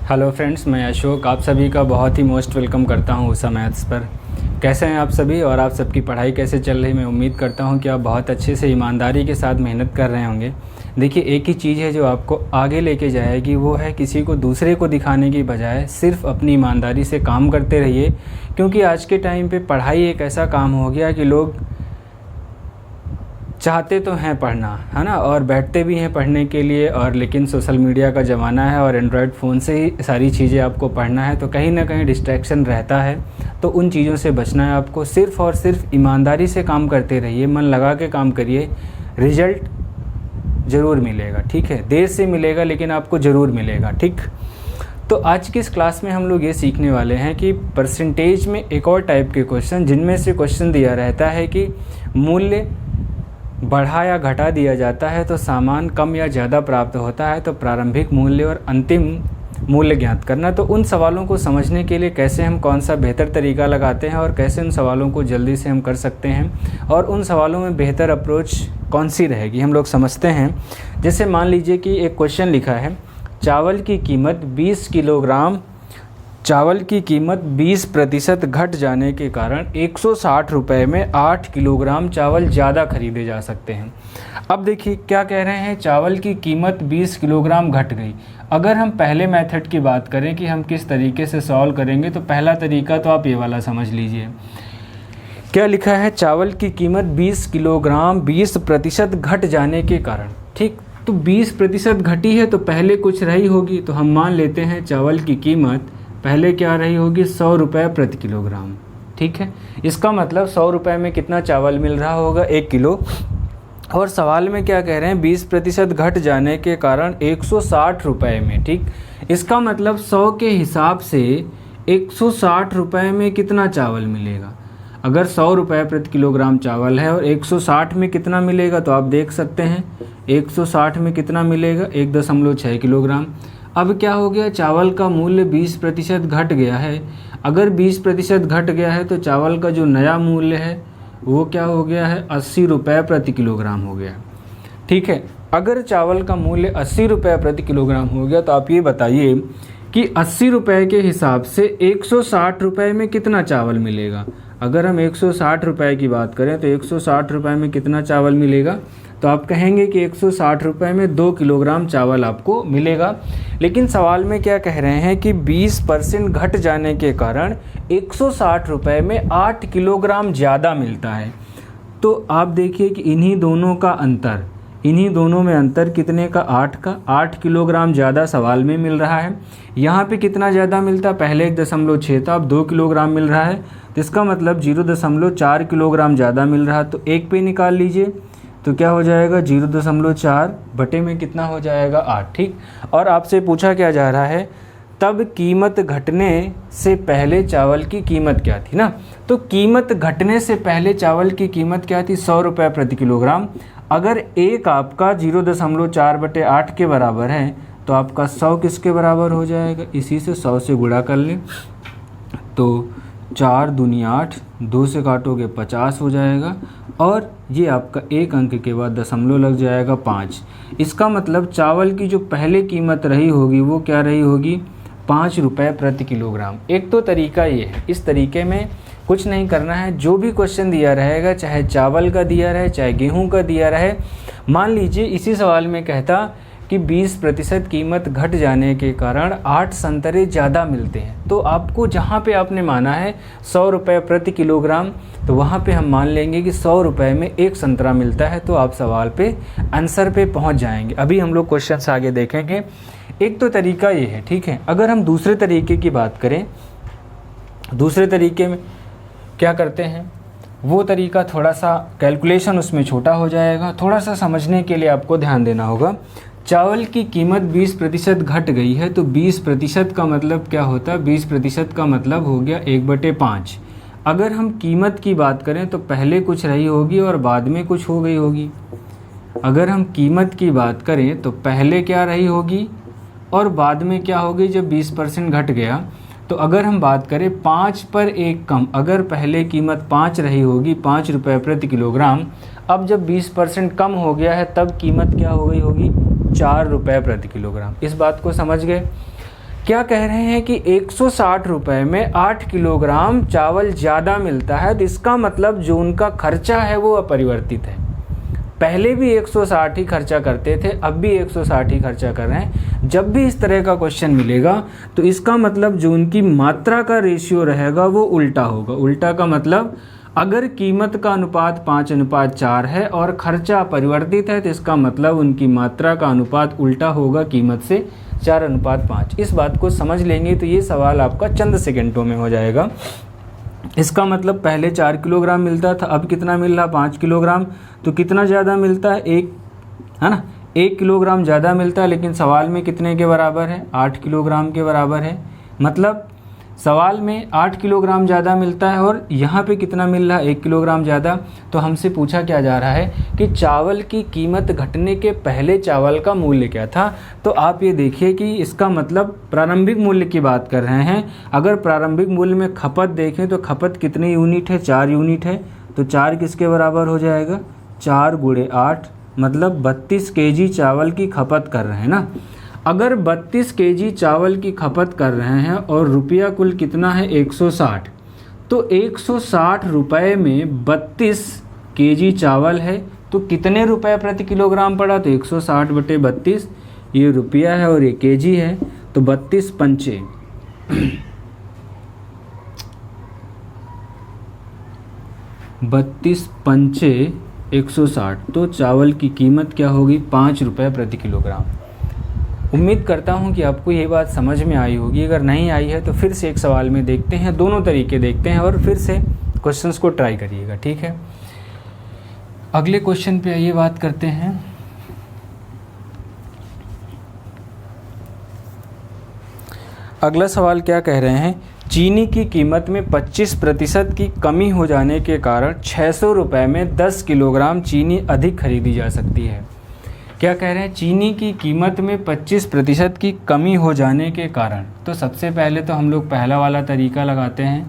Hello friends, मैं अशोक आप सभी का बहुत ही मोस्ट वेलकम करता हूं उषा मैथ्स पर। कैसे हैं आप सभी और आप सबकी पढ़ाई कैसे चल रही है। मैं उम्मीद करता हूं कि आप बहुत अच्छे से ईमानदारी के साथ मेहनत कर रहे होंगे। देखिए, एक ही चीज़ है जो आपको आगे लेके जाएगी, वो है किसी को दूसरे को दिखाने की बजाय सिर्फ अपनी ईमानदारी से काम करते रहिए। क्योंकि आज के टाइम पे पढ़ाई एक ऐसा काम हो गया कि लोग चाहते तो हैं पढ़ना, है ना, और बैठते भी हैं पढ़ने के लिए, और लेकिन सोशल मीडिया का ज़माना है और एंड्रॉयड फ़ोन से ही सारी चीज़ें आपको पढ़ना है, तो कहीं ना कहीं डिस्ट्रैक्शन रहता है। तो उन चीज़ों से बचना है आपको। सिर्फ़ और सिर्फ ईमानदारी से काम करते रहिए, मन लगा के काम करिए, रिज़ल्ट ज़रूर मिलेगा। ठीक है, देर से मिलेगा लेकिन आपको ज़रूर मिलेगा। ठीक, तो आज की इस क्लास में हम लोग ये सीखने वाले हैं कि परसेंटेज में एक और टाइप के क्वेश्चन, जिनमें से क्वेश्चन दिया रहता है कि मूल्य बढ़ा या घटा दिया जाता है तो सामान कम या ज़्यादा प्राप्त होता है, तो प्रारंभिक मूल्य और अंतिम मूल्य ज्ञात करना। तो उन सवालों को समझने के लिए कैसे हम कौन सा बेहतर तरीका लगाते हैं और कैसे उन सवालों को जल्दी से हम कर सकते हैं और उन सवालों में बेहतर अप्रोच कौन सी रहेगी, हम लोग समझते हैं। जैसे मान लीजिए कि एक क्वेश्चन लिखा है, चावल की कीमत 20 किलोग्राम, चावल की कीमत 20% घट जाने के कारण 160 रुपये में 8 किलोग्राम चावल ज़्यादा खरीदे जा सकते हैं। अब देखिए क्या कह रहे हैं, चावल की कीमत 20 किलोग्राम घट गई। अगर हम पहले मेथड की बात करें कि हम किस तरीके से सॉल्व करेंगे, तो पहला तरीका तो आप ये वाला समझ लीजिए। क्या लिखा है, चावल की कीमत 20 किलोग्राम 20% घट जाने के कारण। ठीक, तो 20% घटी है तो पहले कुछ रही होगी, तो हम मान लेते हैं चावल की कीमत पहले क्या रही होगी, 100 रुपये प्रति किलोग्राम। ठीक है, इसका मतलब 100 रुपये में कितना चावल मिल रहा होगा, 1 किलो। और सवाल में क्या कह रहे हैं, 20% घट जाने के कारण 160 रुपये में। ठीक, इसका मतलब 100 के हिसाब से 160 रुपये में कितना चावल मिलेगा। अगर 100 रुपये प्रति किलोग्राम चावल है और 160 में कितना मिलेगा, तो आप देख सकते हैं 160 में कितना मिलेगा, 1.6 किलोग्राम। अब क्या हो गया, चावल का मूल्य 20% घट गया है। अगर 20% घट गया है तो चावल का जो नया मूल्य है वो क्या हो गया है, 80 रुपये प्रति किलोग्राम हो गया। ठीक है, अगर चावल का मूल्य 80 रुपये प्रति किलोग्राम हो गया, तो आप ये बताइए कि 80 रुपये के हिसाब से 160 रुपये में कितना चावल मिलेगा। अगर हम 160 रुपये की बात करें तो 160 रुपये में कितना चावल मिलेगा, तो आप कहेंगे कि 160 रुपये में 2 किलोग्राम चावल आपको मिलेगा। लेकिन सवाल में क्या कह रहे हैं कि 20% घट जाने के कारण 160 रुपये में 8 किलोग्राम ज़्यादा मिलता है। तो आप देखिए कि इन्हीं दोनों का अंतर, इन्हीं दोनों में अंतर कितने का, 8 का। 8 किलोग्राम ज़्यादा सवाल में मिल रहा है। यहाँ पे कितना ज़्यादा मिलता, पहले 1.6 था, अब 2 किलोग्राम मिल रहा है, तो इसका मतलब 0.4 किलोग्राम ज़्यादा मिल रहा है। तो एक पे निकाल लीजिए, तो क्या हो जाएगा, 0.4 बटे में कितना हो जाएगा, 8। ठीक, और आपसे पूछा क्या जा रहा है, तब कीमत घटने से पहले चावल की कीमत क्या थी ना। तो कीमत घटने से पहले चावल की कीमत क्या थी, 100 रुपये प्रति किलोग्राम। अगर एक आपका 0.4 बटे 8 के बराबर है, तो आपका 100 किसके बराबर हो जाएगा, इसी से 100 से गुणा कर लें, तो 4 दूनी 8, 2 से काटोगे 50 हो जाएगा, और ये आपका एक अंक के बाद दशमलव लग जाएगा 5। इसका मतलब चावल की जो पहले कीमत रही होगी वो क्या रही होगी, 5 रुपये प्रति किलोग्राम। एक तो तरीका ये है, इस तरीके में कुछ नहीं करना है, जो भी क्वेश्चन दिया रहेगा, चाहे चावल का दिया रहे चाहे गेहूं का दिया रहे, मान लीजिए इसी सवाल में कहता कि 20% कीमत घट जाने के कारण 8 संतरे ज़्यादा मिलते हैं, तो आपको जहाँ पे आपने माना है 100 रुपये प्रति किलोग्राम, तो वहाँ पे हम मान लेंगे कि 100 रुपये में एक संतरा मिलता है, तो आप सवाल पे आंसर पे पहुँच जाएंगे। अभी हम लोग क्वेश्चन आगे देखेंगे। एक तो तरीका ये है, ठीक है। अगर हम दूसरे तरीके की बात करें, दूसरे तरीके में क्या करते हैं, वो तरीका थोड़ा सा कैलकुलेशन उसमें छोटा हो जाएगा, थोड़ा सा समझने के लिए आपको ध्यान देना होगा। चावल की कीमत 20% घट गई है, तो 20% का मतलब क्या होता है, 20% का मतलब हो गया 1/5। अगर हम कीमत की बात करें तो पहले कुछ रही होगी और बाद में कुछ हो गई होगी। अगर हम कीमत की बात करें तो पहले क्या रही होगी और बाद में क्या होगी, जब 20% घट गया। तो अगर हम बात करें 5 पर 1 कम, अगर पहले कीमत 5 रही होगी, 5 रुपये प्रति किलोग्राम, अब जब 20% कम हो गया है तब कीमत क्या हो गई होगी, 4 रुपये प्रति किलोग्राम। इस बात को समझ गए। क्या कह रहे हैं कि 160 रुपये में 8 किलोग्राम चावल ज़्यादा मिलता है, तो इसका मतलब जो उनका खर्चा है वो अपरिवर्तित है। पहले भी 160 ही खर्चा करते थे, अब भी 160 ही खर्चा कर रहे हैं। जब भी इस तरह का क्वेश्चन मिलेगा तो इसका मतलब जो उनकी मात्रा का रेशियो रहेगा वो उल्टा होगा। उल्टा का मतलब अगर कीमत का अनुपात 5:4 है और खर्चा अपरिवर्तित है तो इसका मतलब उनकी मात्रा का अनुपात उल्टा होगा कीमत से 4:5। इस बात को समझ लेंगे तो ये सवाल आपका चंद सेकंडों में हो जाएगा। इसका मतलब पहले 4 किलोग्राम मिलता था, अब कितना मिल रहा 5 किलोग्राम, तो कितना ज़्यादा मिलता है, एक है ना, 1 किलोग्राम ज़्यादा मिलता है। लेकिन सवाल में कितने के बराबर है, 8 किलोग्राम के बराबर है। मतलब सवाल में 8 किलोग्राम ज़्यादा मिलता है और यहाँ पे कितना मिल रहा है, 1 किलोग्राम ज़्यादा। तो हमसे पूछा क्या जा रहा है कि चावल की कीमत घटने के पहले चावल का मूल्य क्या था। तो आप ये देखिए कि इसका मतलब प्रारंभिक मूल्य की बात कर रहे हैं। अगर प्रारंभिक मूल्य में खपत देखें तो खपत कितनी यूनिट है, 4 यूनिट है। तो 4 किसके बराबर हो जाएगा, 4 × 8 मतलब 32 kg चावल की खपत कर रहे हैं ना। अगर 32 kg चावल की खपत कर रहे हैं और रुपया कुल कितना है 160, तो 160 रुपये में 32 kg चावल है तो कितने रुपए प्रति किलोग्राम पड़ा, तो 160/32 ये रुपया है और ये kg है, तो 32 पंचे 32 पंचे 160, तो चावल की कीमत क्या होगी, 5 रुपये प्रति किलोग्राम। उम्मीद करता हूं कि आपको ये बात समझ में आई होगी। अगर नहीं आई है तो फिर से एक सवाल में देखते हैं, दोनों तरीके देखते हैं और फिर से क्वेश्चंस को ट्राई करिएगा, ठीक है। अगले क्वेश्चन पे आइए बात करते हैं। अगला सवाल क्या कह रहे हैं, चीनी की कीमत में 25% की कमी हो जाने के कारण 600 रुपये में 10 किलोग्राम चीनी अधिक खरीदी जा सकती है। क्या कह रहे हैं, चीनी की कीमत में 25% की कमी हो जाने के कारण। तो सबसे पहले तो हम लोग पहला वाला तरीका लगाते हैं।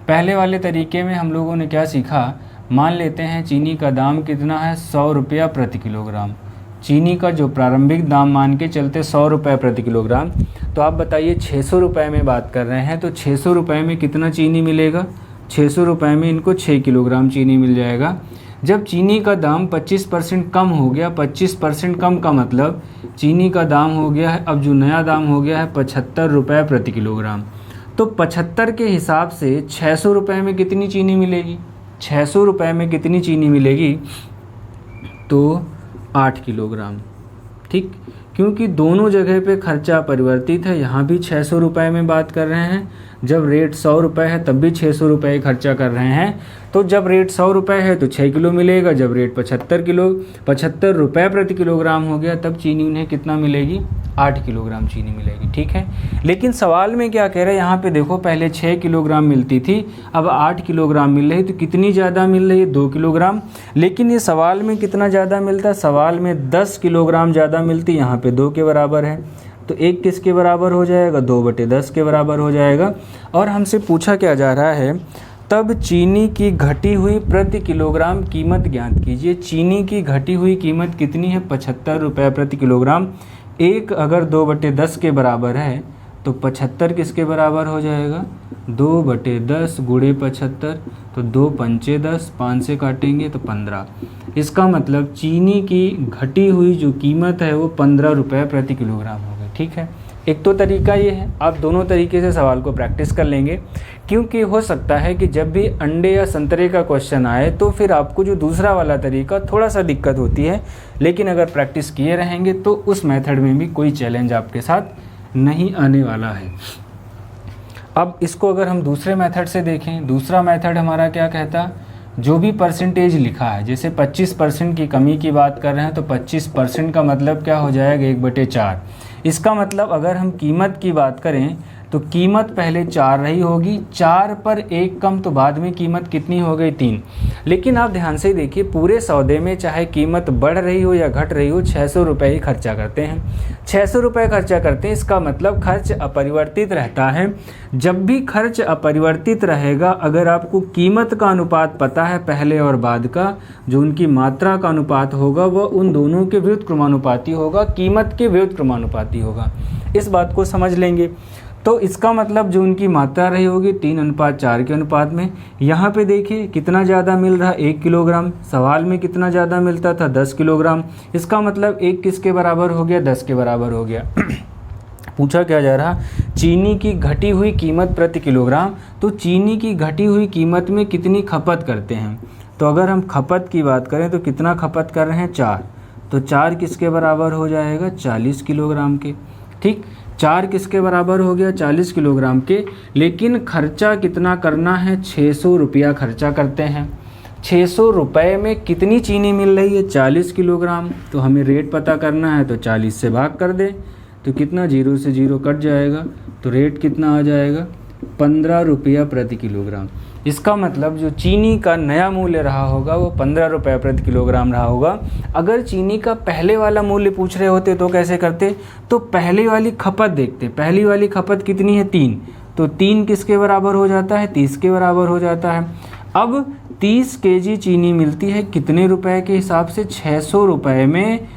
पहले वाले तरीके में हम लोगों ने क्या सीखा, मान लेते हैं चीनी का दाम कितना है, 100 रुपया प्रति किलोग्राम। चीनी का जो प्रारंभिक दाम मान के चलते 100 रुपये प्रति किलोग्राम। तो आप बताइए 600 रुपये में बात कर रहे हैं, तो 600 रुपये में कितना चीनी मिलेगा, 600 रुपये में इनको 6 किलोग्राम चीनी मिल जाएगा। जब चीनी का दाम 25% कम हो गया, 25% कम का मतलब चीनी का दाम हो गया है, अब जो नया दाम हो गया है 75 रुपये प्रति किलोग्राम। तो 75 के हिसाब से 600 रुपये में कितनी चीनी मिलेगी, 600 रुपये में कितनी चीनी मिलेगी, तो 8 किलोग्राम, ठीक। क्योंकि दोनों जगह पे खर्चा परिवर्तित है, यहाँ भी 600 रुपये में बात कर रहे हैं, जब रेट 100 रुपये है तब भी 600 रुपये खर्चा कर रहे हैं। तो जब रेट 100 रुपये है तो 6 किलो मिलेगा, जब रेट 75 रुपये प्रति किलोग्राम हो गया तब चीनी उन्हें कितना मिलेगी, 8 किलोग्राम चीनी मिलेगी, ठीक है। लेकिन सवाल में क्या कह रहे हैं, यहाँ पे देखो पहले 6 किलोग्राम मिलती थी, अब 8 किलोग्राम मिल रही, तो कितनी ज़्यादा मिल रही है, 2 किलोग्राम। लेकिन ये सवाल में कितना ज़्यादा मिलता है, सवाल में 10 किलोग्राम ज़्यादा मिलती, यहाँ पे 2 के बराबर है। तो 1 किसके बराबर हो जाएगा, 2/10 के बराबर हो जाएगा। और हमसे पूछा क्या जा रहा है, तब चीनी की घटी हुई प्रति किलोग्राम कीमत ज्ञात कीजिए। चीनी की घटी हुई कीमत कितनी है, 75 रुपये प्रति किलोग्राम। 1 अगर 2/10 के बराबर है तो 75 किसके बराबर हो जाएगा, 2/10 × 75, तो 2 पंचे 10, 5 से काटेंगे तो 15। इसका मतलब चीनी की घटी हुई जो कीमत है वो 15 रुपये प्रति किलोग्राम हो गई, ठीक है। एक तो तरीका ये है, आप दोनों तरीके से सवाल को प्रैक्टिस कर लेंगे, क्योंकि हो सकता है कि जब भी अंडे या संतरे का क्वेश्चन आए तो फिर आपको जो दूसरा वाला तरीका थोड़ा सा दिक्कत होती है। लेकिन अगर प्रैक्टिस किए रहेंगे तो उस मेथड में भी कोई चैलेंज आपके साथ नहीं आने वाला है। अब इसको अगर हम दूसरे मेथड से देखें, दूसरा मेथड हमारा क्या कहता, जो भी परसेंटेज लिखा है, जैसे 25% की कमी की बात कर रहे हैं तो 25% का मतलब क्या हो जाएगा, 1/4। इसका मतलब अगर हम कीमत की बात करें तो कीमत पहले 4 रही होगी, 4 पर 1 कम तो बाद में कीमत कितनी हो गई 3। लेकिन आप ध्यान से देखिए पूरे सौदे में चाहे कीमत बढ़ रही हो या घट रही हो 600 रुपये ही खर्चा करते हैं, 600 रुपये खर्चा करते हैं। इसका मतलब खर्च अपरिवर्तित रहता है। जब भी खर्च अपरिवर्तित रहेगा, अगर आपको कीमत का अनुपात पता है पहले और बाद का, जो उनकी मात्रा का अनुपात होगा वह उन दोनों के व्युत्क्रमानुपाती होगा, कीमत के व्युत्क्रमानुपाती होगा। इस बात को समझ लेंगे। तो इसका मतलब जो उनकी मात्रा रही होगी 3:4 के अनुपात में। यहाँ पे देखिए कितना ज़्यादा मिल रहा 1 किलोग्राम, सवाल में कितना ज़्यादा मिलता था 10 किलोग्राम। इसका मतलब 1 किसके बराबर हो गया, 10 के बराबर हो गया। पूछा क्या जा रहा, चीनी की घटी हुई कीमत प्रति किलोग्राम। तो चीनी की घटी हुई कीमत में कितनी खपत करते हैं। तो अगर हम खपत की बात करें तो कितना खपत कर रहे हैं 4, तो 4 किसके बराबर हो जाएगा 40 किलोग्राम के। ठीक, 4 किसके बराबर हो गया 40 किलोग्राम के। लेकिन खर्चा कितना करना है 600 रुपया खर्चा करते हैं। 600 रुपये में कितनी चीनी मिल रही है 40 किलोग्राम। तो हमें रेट पता करना है तो 40 से भाग कर दे तो कितना 0 से 0 कट जाएगा, तो रेट कितना आ जाएगा 15 रुपया प्रति किलोग्राम। इसका मतलब जो चीनी का नया मूल्य रहा होगा वो 15 रुपये प्रति किलोग्राम रहा होगा। अगर चीनी का पहले वाला मूल्य पूछ रहे होते तो कैसे करते, तो पहले वाली खपत देखते। पहली वाली खपत कितनी है 3, तो 3 किसके बराबर हो जाता है 30 के बराबर हो जाता है। अब 30 केजी चीनी मिलती है कितने रुपए के हिसाब से 600 रुपये में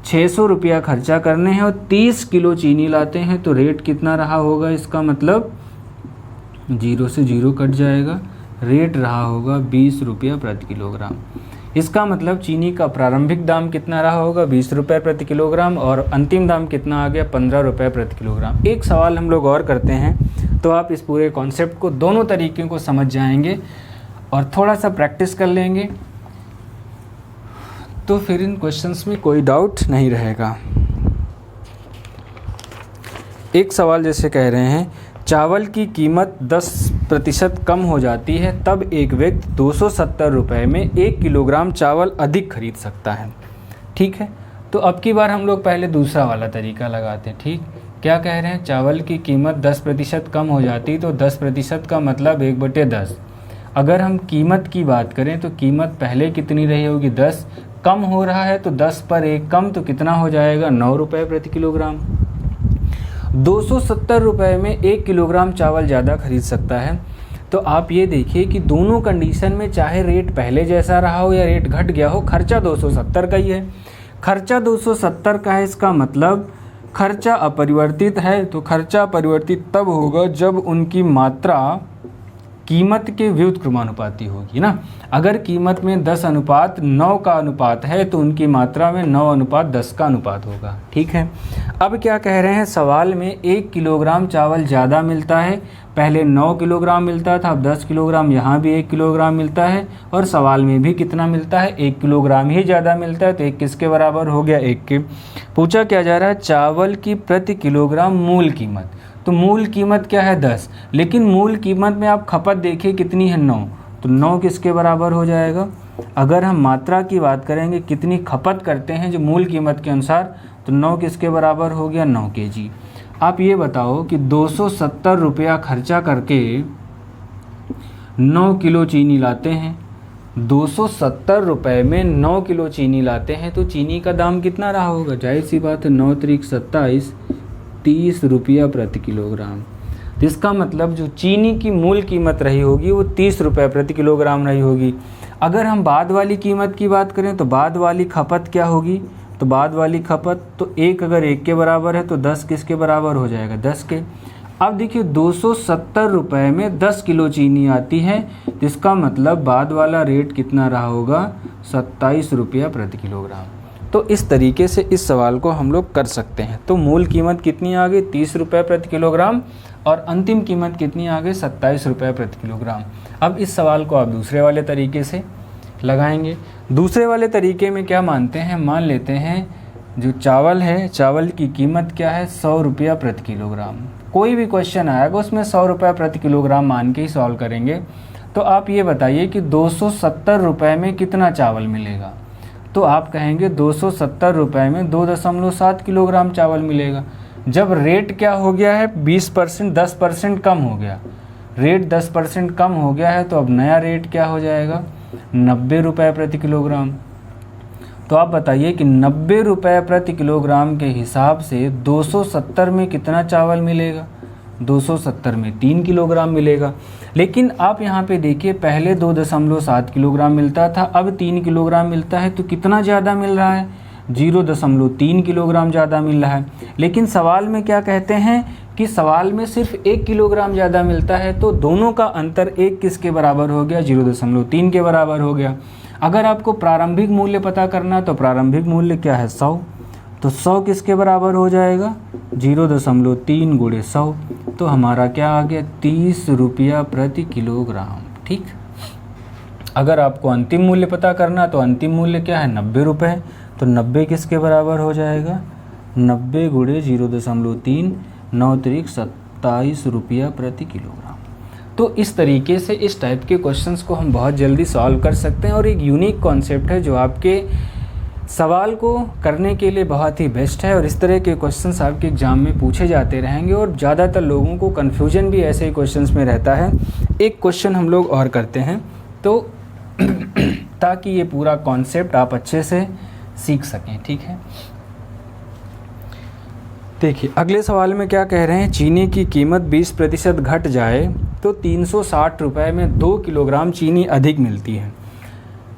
600 रुपया खर्चा करने हैं और 30 किलो चीनी लाते हैं, तो रेट कितना रहा होगा, इसका मतलब 0 से 0 कट जाएगा, रेट रहा होगा 20 रुपया प्रति किलोग्राम। इसका मतलब चीनी का प्रारंभिक दाम कितना रहा होगा 20 रुपये प्रति किलोग्राम और अंतिम दाम कितना आ गया 15 रुपये प्रति किलोग्राम। एक सवाल हम लोग और करते हैं तो आप इस पूरे कॉन्सेप्ट को दोनों तरीके को समझ जाएंगे और थोड़ा सा प्रैक्टिस कर लेंगे तो फिर इन क्वेश्चंस में कोई डाउट नहीं रहेगा। एक सवाल जैसे कह रहे हैं चावल की कीमत 10% कम हो जाती है तब एक व्यक्ति 270 रुपये में 1 किलोग्राम चावल अधिक खरीद सकता है। ठीक है, तो अब की बार हम लोग पहले दूसरा वाला तरीका लगाते हैं। ठीक, क्या कह रहे हैं चावल की कीमत 10% कम हो जाती तो 10% का मतलब 1/10। अगर हम कीमत की बात करें तो कीमत पहले कितनी रही होगी 10, कम हो रहा है तो 10 पर 1 कम तो कितना हो जाएगा 9 रुपये प्रति किलोग्राम। 270 रुपये में 1 किलोग्राम चावल ज़्यादा खरीद सकता है। तो आप ये देखिए कि दोनों कंडीशन में चाहे रेट पहले जैसा रहा हो या रेट घट गया हो, खर्चा 270 का ही है। खर्चा 270 का है, इसका मतलब खर्चा अपरिवर्तित है। तो खर्चा परिवर्तित तब होगा जब उनकी मात्रा कीमत के व्युत्क्रमानुपाती होगी ना। अगर कीमत में 10:9 का अनुपात है तो उनकी मात्रा में 9:10 का अनुपात होगा। ठीक है, अब क्या कह रहे हैं सवाल में 1 किलोग्राम चावल ज़्यादा मिलता है। पहले 9 किलोग्राम मिलता था, अब 10 किलोग्राम, यहाँ भी 1 किलोग्राम मिलता है और सवाल में भी कितना मिलता है 1 किलोग्राम ही ज़्यादा मिलता है। तो 1 किसके बराबर हो गया 1 के। पूछा क्या जा रहा है चावल की प्रति किलोग्राम मूल कीमत। तो मूल कीमत क्या है 10, लेकिन मूल कीमत में आप खपत देखिए कितनी है 9, तो 9 किसके बराबर हो जाएगा। अगर हम मात्रा की बात करेंगे कितनी खपत करते हैं जो मूल कीमत के अनुसार, तो 9 किसके बराबर हो गया 9 केजी। आप ये बताओ कि 270 रुपया खर्चा करके 9 किलो चीनी लाते हैं। 270 रुपये में 9 किलो चीनी लाते हैं तो चीनी का दाम कितना रहा होगा, जाहिर सी बात है 9 त्रिक 27, 30 रुपया प्रति किलोग्राम। तो इसका मतलब जो चीनी की मूल कीमत रही होगी वो 30 रुपये प्रति किलोग्राम रही होगी। अगर हम बाद वाली कीमत की बात करें तो बाद वाली खपत क्या होगी, तो बाद वाली खपत तो 1 अगर 1 के बराबर है तो 10 किसके बराबर हो जाएगा 10 के। अब देखिए 270 रुपये में 10 किलो चीनी आती है, जिसका मतलब बाद वाला रेट कितना रहा होगा 27 रुपया प्रति किलोग्राम। तो इस तरीके से इस सवाल को हम लोग कर सकते हैं। तो मूल कीमत कितनी आ गई 30 रुपये प्रति किलोग्राम और अंतिम कीमत कितनी आ गई 27 रुपये प्रति किलोग्राम। अब इस सवाल को आप दूसरे वाले तरीके से लगाएंगे। दूसरे वाले तरीके में क्या मानते हैं, मान लेते हैं जो चावल है, चावल की कीमत क्या है 100 रुपया प्रति किलोग्राम। कोई भी क्वेश्चन आएगा उसमें 100 रुपये प्रति किलोग्राम मान के ही सॉल्व करेंगे। तो आप ये बताइए कि 270 रुपये में कितना चावल मिलेगा। तो आप कहेंगे 270 रुपये में 2.7 किलोग्राम चावल मिलेगा। जब रेट क्या हो गया है 20%, 10% कम हो गया, रेट 10% कम हो गया है, तो अब नया रेट क्या हो जाएगा 90 रुपये प्रति किलोग्राम। तो आप बताइए कि 90 रुपये प्रति किलोग्राम के हिसाब से 270 में कितना चावल मिलेगा, 270 में 3 किलोग्राम मिलेगा। लेकिन आप यहाँ पे देखिए पहले 2.7 किलोग्राम मिलता था, अब 3 किलोग्राम मिलता है, तो कितना ज़्यादा मिल रहा है 0.3 किलोग्राम ज़्यादा मिल रहा है। लेकिन सवाल में क्या कहते हैं कि सवाल में सिर्फ 1 किलोग्राम ज़्यादा मिलता है, तो दोनों का अंतर 1 किसके बराबर हो गया 0.3 के बराबर हो गया। अगर आपको प्रारंभिक मूल्य पता करना तो प्रारंभिक मूल्य क्या है 100, तो 100 किसके बराबर हो जाएगा 0.3 गुणे 100, तो हमारा क्या आ गया 30 रुपया प्रति किलोग्राम। ठीक, अगर आपको अंतिम मूल्य पता करना तो अंतिम मूल्य क्या है 90 रुपये, तो 90 किसके बराबर हो जाएगा 90 गुणे 0.3, 9 तिरिक 27 रुपया प्रति किलोग्राम। तो इस तरीके से इस टाइप के क्वेश्चंस को हम बहुत जल्दी सॉल्व कर सकते हैं, और एक यूनिक कॉन्सेप्ट है जो आपके सवाल को करने के लिए बहुत ही बेस्ट है। और इस तरह के क्वेश्चंस आपके एग्ज़ाम में पूछे जाते रहेंगे, और ज़्यादातर लोगों को कन्फ्यूजन भी ऐसे ही क्वेश्चंस में रहता है। एक क्वेश्चन हम लोग और करते हैं तो ताकि ये पूरा कॉन्सेप्ट आप अच्छे से सीख सकें। ठीक है, देखिए अगले सवाल में क्या कह रहे हैं, चीनी की कीमत 20% घट जाए तो 360 रुपये में 2 किलोग्राम चीनी अधिक मिलती है।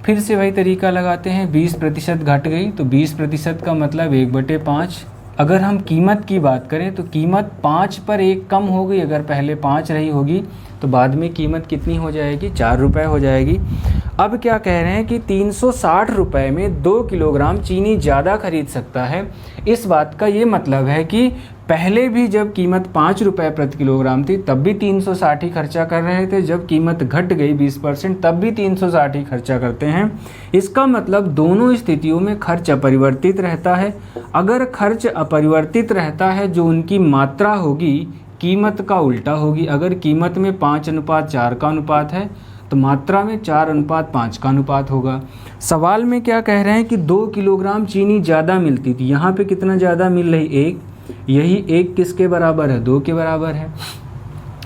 फिर से वही तरीका लगाते हैं, 20% घट गई तो 20% का मतलब 1/5। अगर हम कीमत की बात करें तो कीमत 5 पर 1 कम हो गई, अगर पहले 5 रही होगी तो बाद में कीमत कितनी हो जाएगी 4 रुपये हो जाएगी। अब क्या कह रहे हैं कि 360 रुपये में 2 किलोग्राम चीनी ज़्यादा खरीद सकता है। इस बात का ये मतलब है कि पहले भी जब कीमत 5 रुपये प्रति किलोग्राम थी तब भी 360 ही खर्चा कर रहे थे, जब कीमत घट गई 20% तब भी 360 ही खर्चा करते हैं। इसका मतलब दोनों स्थितियों में खर्च अपरिवर्तित रहता है। अगर खर्च अपरिवर्तित रहता है जो उनकी मात्रा होगी कीमत का उल्टा होगी। अगर कीमत में 5:4 का अनुपात है तो मात्रा में 4:5 का अनुपात होगा। सवाल में क्या कह रहे हैं कि 2 किलोग्राम चीनी ज़्यादा मिलती थी, यहाँ पे कितना ज़्यादा मिल रही 1, यही 1 किसके बराबर है 2 के बराबर है,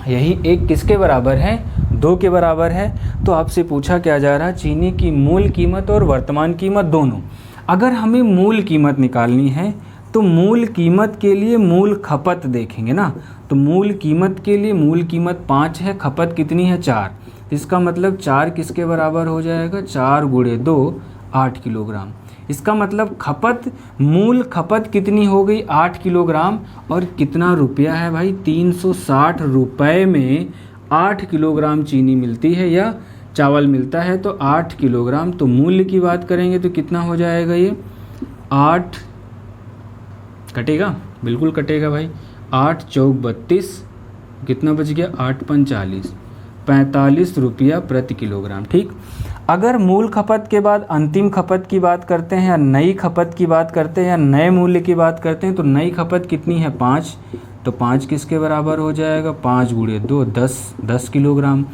यही 1 किसके बराबर है 2 के बराबर है। तो आपसे पूछा क्या जा रहा है चीनी की मूल कीमत और वर्तमान कीमत दोनों। अगर हमें मूल कीमत निकालनी है तो मूल कीमत के लिए मूल खपत देखेंगे ना, तो मूल कीमत के लिए मूल कीमत 5 है, खपत कितनी है 4, इसका मतलब 4 किसके बराबर हो जाएगा 4 गुणे 2 8 किलोग्राम। इसका मतलब खपत मूल खपत कितनी हो गई 8 किलोग्राम, और कितना रुपया है भाई 360 रुपये में 8 किलोग्राम चीनी मिलती है या चावल मिलता है, तो 8 किलोग्राम। तो मूल्य की बात करेंगे तो कितना हो जाएगा ये 8 कटेगा, बिल्कुल कटेगा भाई, 8 चौक 32, कितना बच गया 8 पंच 40, 45 रुपया प्रति किलोग्राम। ठीक, अगर मूल खपत के बाद अंतिम खपत की बात करते हैं या नई खपत की बात करते हैं या नए मूल्य की बात करते हैं, तो नई खपत कितनी है 5, तो 5 किसके बराबर हो जाएगा 5 गुणे 2 10 किलोग्राम।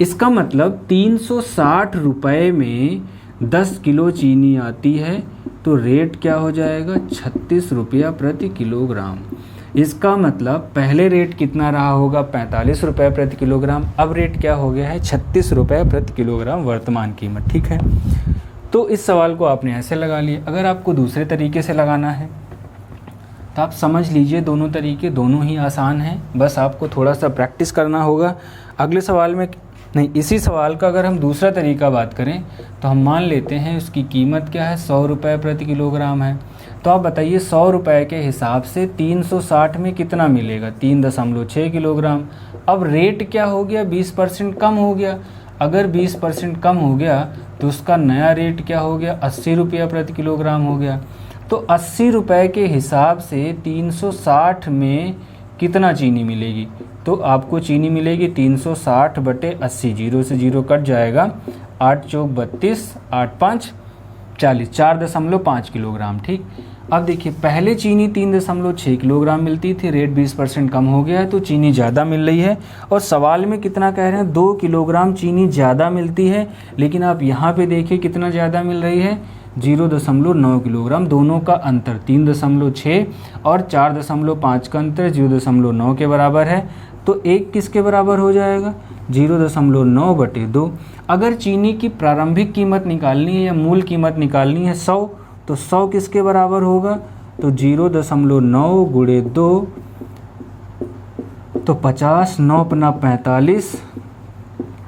इसका मतलब 360 रुपये में 10 किलो चीनी आती है, तो रेट क्या हो जाएगा 36 रुपया प्रति किलोग्राम। इसका मतलब पहले रेट कितना रहा होगा 45 रुपये प्रति किलोग्राम, अब रेट क्या हो गया है 36 रुपये प्रति किलोग्राम वर्तमान कीमत। ठीक है, तो इस सवाल को आपने ऐसे लगा लिया। अगर आपको दूसरे तरीके से लगाना है तो आप समझ लीजिए दोनों तरीके दोनों ही आसान हैं, बस आपको थोड़ा सा प्रैक्टिस करना होगा। अगले सवाल में नहीं, इसी सवाल का अगर हम दूसरा तरीका बात करें तो हम मान लेते हैं उसकी कीमत क्या है 100 रुपये प्रति किलोग्राम है। तो आप बताइए 100 रुपये के हिसाब से 360 में कितना मिलेगा 3.6 किलोग्राम। अब रेट क्या हो गया 20% कम हो गया। अगर 20% कम हो गया तो उसका नया रेट क्या हो गया 80 रुपया प्रति किलोग्राम हो गया। तो 80 रुपये के हिसाब से 360 में कितना चीनी मिलेगी, तो आपको चीनी मिलेगी 360/80, 0 से 0 कट जाएगा, 8 चौक 32, 8 5 40, 4.5 किलोग्राम। ठीक, अब देखिए पहले चीनी 3.6 किलोग्राम मिलती थी, रेट 20% कम हो गया है तो चीनी ज़्यादा मिल रही है। और सवाल में कितना कह रहे हैं 2 किलोग्राम चीनी ज़्यादा मिलती है, लेकिन आप यहाँ पे देखिए कितना ज़्यादा मिल रही है 0.9 किलोग्राम, दोनों का अंतर 3.6 और 4.5 का अंतर 0.9 के बराबर है। तो एक किसके बराबर हो जाएगा? 0.9/2। अगर चीनी की प्रारंभिक कीमत निकालनी है या मूल कीमत निकालनी है 100, तो 100 किसके बराबर होगा? तो 0.9 गुणे 2, तो 50, 9 पना 45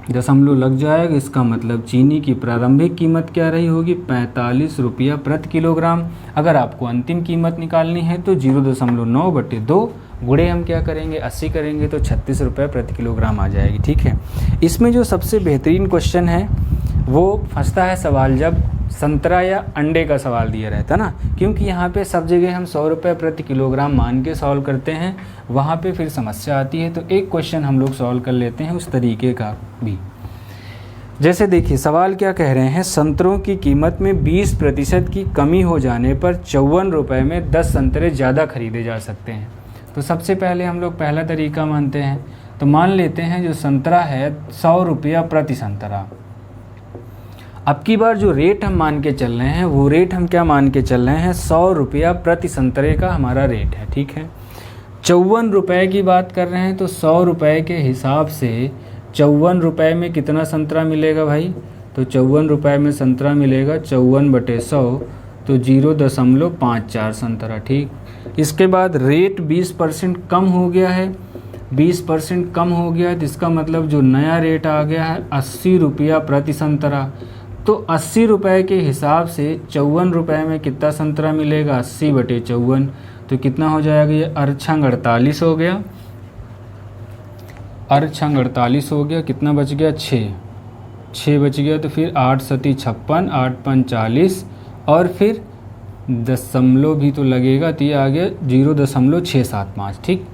दशमलव लग जाएगा। इसका मतलब चीनी की प्रारंभिक कीमत क्या रही होगी? 45 रुपया प्रति किलोग्राम। अगर आपको अंतिम कीमत निकालनी है तो 0.9/2 गुणे हम क्या करेंगे? 80 करेंगे तो 36 रुपये प्रति किलोग्राम आ जाएगी। ठीक है। इसमें जो सबसे बेहतरीन क्वेश्चन है वो फंसता है सवाल जब संतरा या अंडे का सवाल दिया रहता ना, क्योंकि यहाँ पे सब जगह हम 100 रुपये प्रति किलोग्राम मान के सॉल्व करते हैं, वहाँ पे फिर समस्या आती है। तो एक क्वेश्चन हम लोग सॉल्व कर लेते हैं उस तरीके का भी। जैसे देखिए सवाल क्या कह रहे हैं, संतरों की कीमत में 20% की कमी हो जाने पर 54 रुपये में 10 संतरे ज़्यादा खरीदे जा सकते हैं। तो सबसे पहले हम लोग पहला तरीका मानते हैं, तो मान लेते हैं जो संतरा है 100 रुपया प्रति संतरा। अब की बार जो रेट हम मान के चल रहे हैं वो रेट हम क्या मान के चल रहे हैं? 100 रुपया प्रति संतरे का हमारा रेट है। ठीक है। 54 रुपये की बात कर रहे हैं, तो 100 रुपये के हिसाब से 54 रुपये में कितना संतरा मिलेगा भाई? तो 54 रुपये में संतरा मिलेगा 54/100, तो 0.54 संतरा। ठीक। इसके बाद रेट 20% कम हो गया है, 20% कम हो गया है, तो इसका मतलब जो नया रेट आ गया है 80 रुपया प्रति संतरा। तो 80 रुपये के हिसाब से 54 रुपये में कितना संतरा मिलेगा? 80/54, तो कितना हो जाएगा? ये अरछंग 48 हो गया, अरछंग 48 हो गया। कितना बच गया? 6 बच गया। तो फिर 8 सती 56, 8 पंच 40, और फिर दशमलव भी तो लगेगा, तो ये आ गया 0.675। ठीक।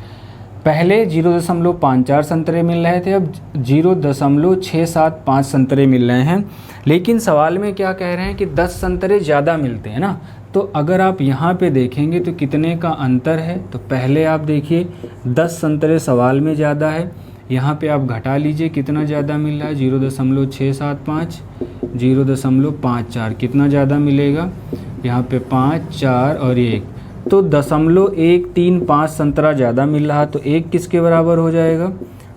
पहले 0.54 संतरे मिल रहे थे, अब 0.675 संतरे मिल रहे हैं। लेकिन सवाल में क्या कह रहे हैं कि 10 संतरे ज़्यादा मिलते हैं ना। तो अगर आप यहाँ पे देखेंगे तो कितने का अंतर है? तो पहले आप देखिए 10 संतरे सवाल में ज़्यादा है, यहाँ पे आप घटा लीजिए कितना ज़्यादा मिल रहा है? 0.675, 0.54, कितना ज़्यादा मिलेगा? यहाँ पे 5, 4 और 1, तो 0.135 संतरा ज़्यादा मिल रहा, तो 1 किसके बराबर हो जाएगा?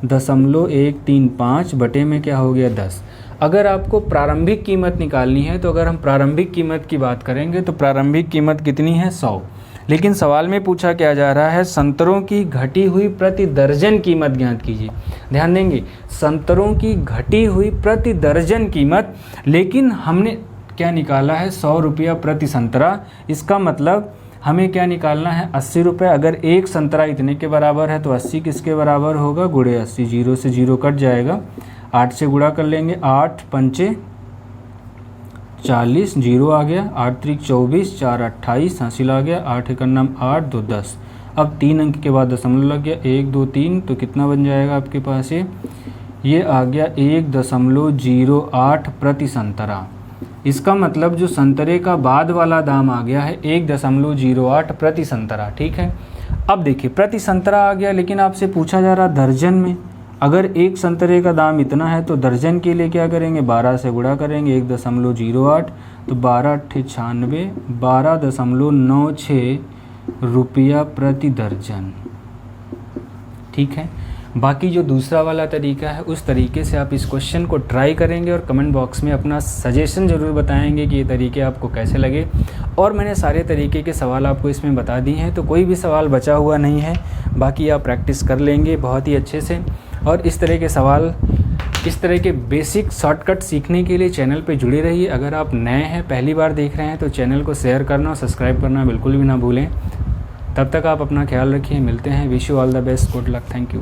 0.135 बटे में क्या हो गया? 10। अगर आपको प्रारंभिक कीमत निकालनी है तो अगर हम प्रारंभिक कीमत की बात करेंगे तो प्रारंभिक कीमत कितनी है? 100। लेकिन सवाल में पूछा क्या जा रहा है? संतरों की घटी हुई प्रति दर्जन कीमत ज्ञात कीजिए। ध्यान देंगे, संतरों की घटी हुई प्रति दर्जन कीमत, लेकिन हमने क्या निकाला है? 100 रुपया प्रति संतरा। इसका मतलब हमें क्या निकालना है? 80 रुपये। अगर एक संतरा इतने के बराबर है तो 80 किसके बराबर होगा? गुणे 80, 0 से 0 कट जाएगा, 8 से गुणा कर लेंगे, 8 पंचे 40, 0 आ गया, 8 त्रिक 24, 4 28, हासिल आ गया, 8 एक नाम 8, 2 10। अब 3 अंक के बाद दशमलव लग गया, 1 2 3, तो कितना बन जाएगा आपके पास? ये आ गया 1.08 प्रति संतरा। इसका मतलब जो संतरे का बाद वाला दाम आ गया है 1.08 प्रति संतरा। ठीक है। अब देखिए प्रति संतरा आ गया, लेकिन आपसे पूछा जा रहा दर्जन में। अगर एक संतरे का दाम इतना है तो दर्जन के लिए क्या करेंगे? 12 से गुणा करेंगे, 1.08, तो 12 8 96, 12.96 रुपया प्रति दर्जन। ठीक है। बाकी जो दूसरा वाला तरीका है उस तरीके से आप इस क्वेश्चन को ट्राई करेंगे और कमेंट बॉक्स में अपना सजेशन ज़रूर बताएंगे कि ये तरीके आपको कैसे लगे। और मैंने सारे तरीके के सवाल आपको इसमें बता दिए हैं, तो कोई भी सवाल बचा हुआ नहीं है। बाकी आप प्रैक्टिस कर लेंगे बहुत ही अच्छे से। और इस तरह के सवाल, इस तरह के बेसिक शॉर्टकट सीखने के लिए चैनल पे जुड़े रहिए। अगर आप नए हैं, पहली बार देख रहे हैं, तो चैनल को शेयर करना और सब्सक्राइब करना बिल्कुल भी ना भूलें। तब तक आप अपना ख्याल रखिए, मिलते हैं। Wish you all the best, good luck, thank you.